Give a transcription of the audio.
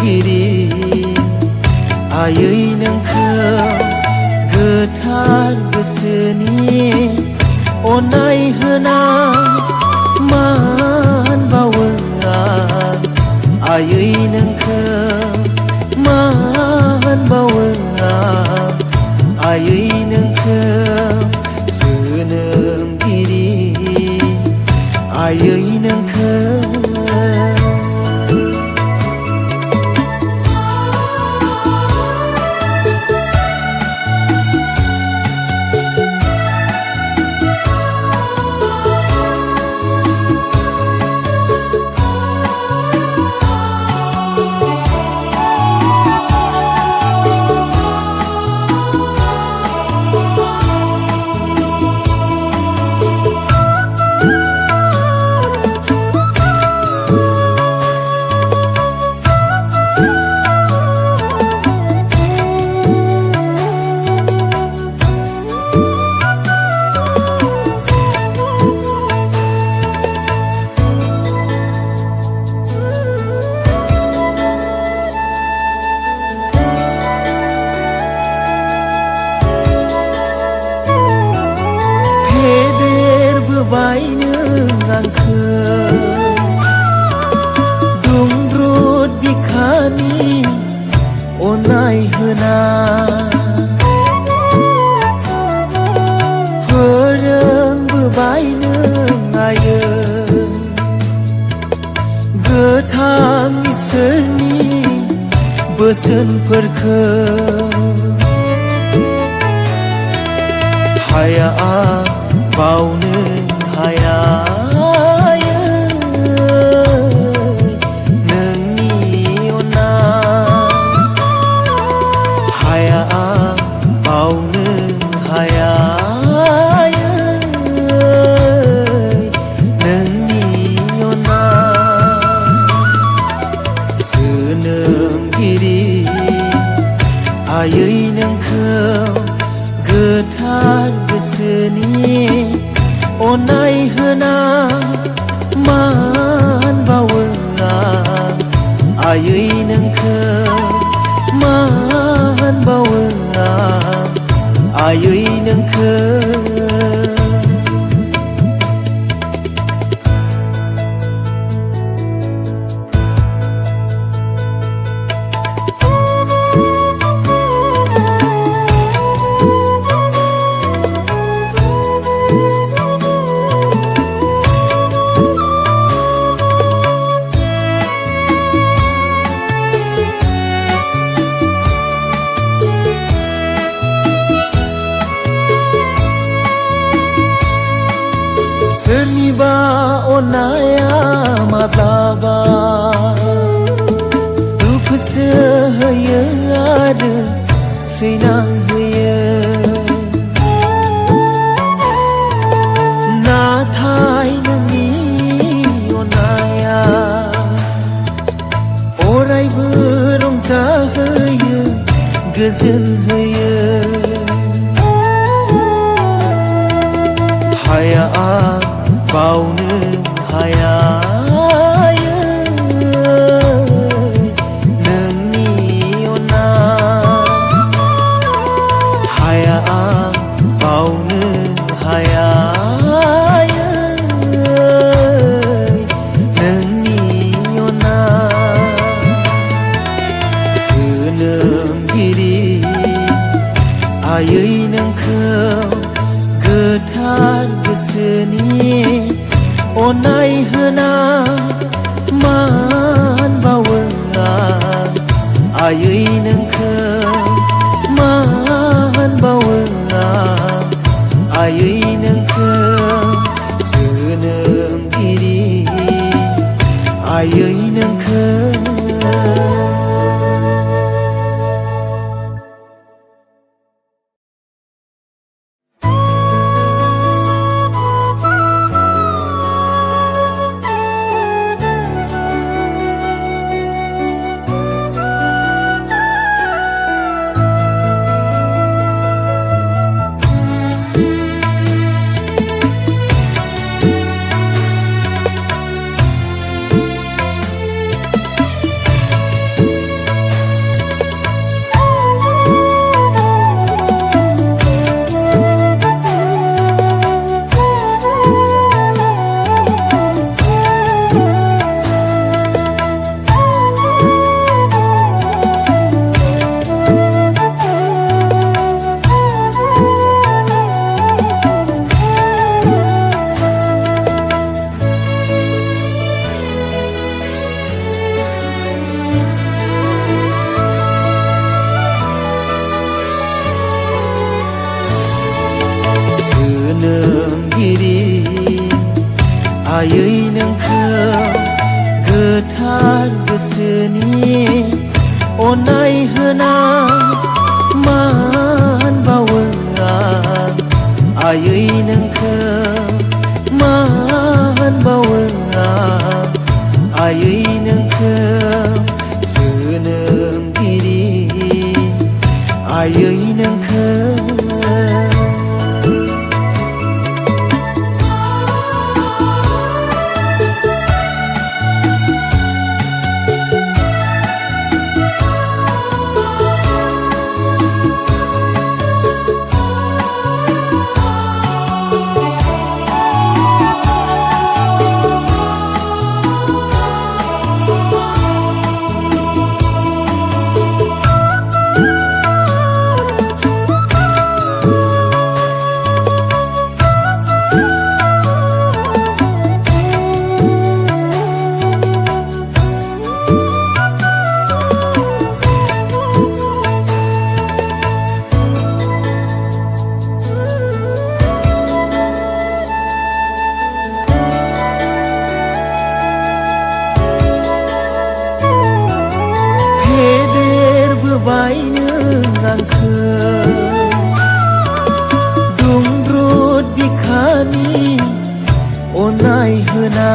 giri ayui nang khau getar beseni onai hena man bawang ayui nang khau man bawang ayui nang khau senem giri ayui nang khau onai hena phorang bebai nang ayo gethang isarni bosanफोरखौ haya baunu haya ayui nang khau getar beseni onai hena man bawang ayui nang khau man bawang ayui nang khau Seniba onaya matlaba duk sehaya ada senang haya nathai nani onaya orai berongzahaya goजोन haya haya baunu haya nangni ona haya baunu haya nangni ona senem giri ayui nang khau getar beseni onai hena man bawang ayui nang khau man bawang ayui nang khau senem giri ayui nang khau आयै नोंखौ गोथार गोसोनि अननाय होना मान बावो आं आयै नोंखौ मान बावो आं आयै नोंखौ जोनोमगिरि आयै नोंखौ बाय नों आंखौ दुंब्रुद बिखानि अननाय होना